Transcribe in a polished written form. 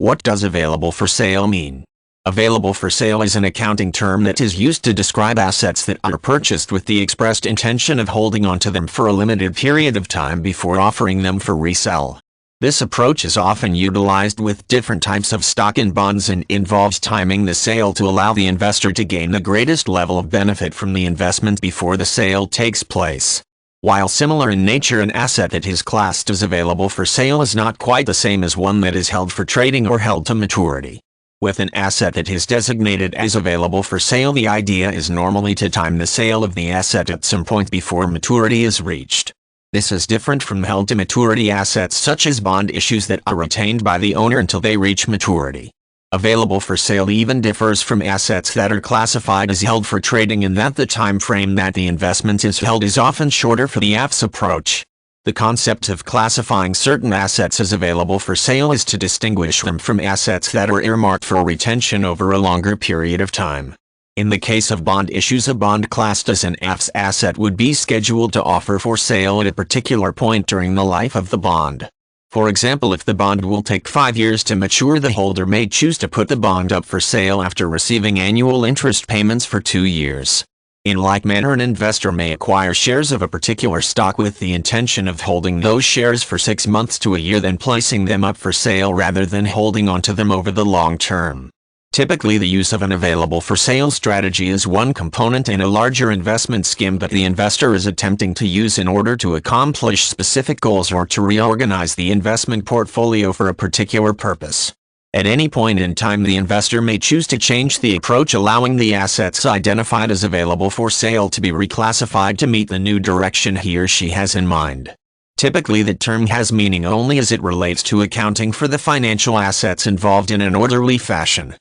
What does available for sale mean? Available for sale is an accounting term that is used to describe assets that are purchased with the expressed intention of holding onto them for a limited period of time before offering them for resale. This approach is often utilized with different types of stock and bonds and involves timing the sale to allow the investor to gain the greatest level of benefit from the investment before the sale takes place. While similar in nature, an asset that is classed as available for sale is not quite the same as one that is held for trading or held to maturity. With an asset that is designated as available for sale, the idea is normally to time the sale of the asset at some point before maturity is reached. This is different from held to maturity assets such as bond issues that are retained by the owner until they reach maturity. Available for sale even differs from assets that are classified as held for trading in that the time frame that the investment is held is often shorter for the AFS approach. The concept of classifying certain assets as available for sale is to distinguish them from assets that are earmarked for retention over a longer period of time. In the case of bond issues, a bond classed as an AFS asset would be scheduled to offer for sale at a particular point during the life of the bond. For example, if the bond will take 5 years to mature, the holder may choose to put the bond up for sale after receiving annual interest payments for 2 years. In like manner, an investor may acquire shares of a particular stock with the intention of holding those shares for 6 months to a year, then placing them up for sale rather than holding onto them over the long term. Typically, the use of an available for sale strategy is one component in a larger investment scheme that the investor is attempting to use in order to accomplish specific goals or to reorganize the investment portfolio for a particular purpose. At any point in time, the investor may choose to change the approach, allowing the assets identified as available for sale to be reclassified to meet the new direction he or she has in mind. Typically, the term has meaning only as it relates to accounting for the financial assets involved in an orderly fashion.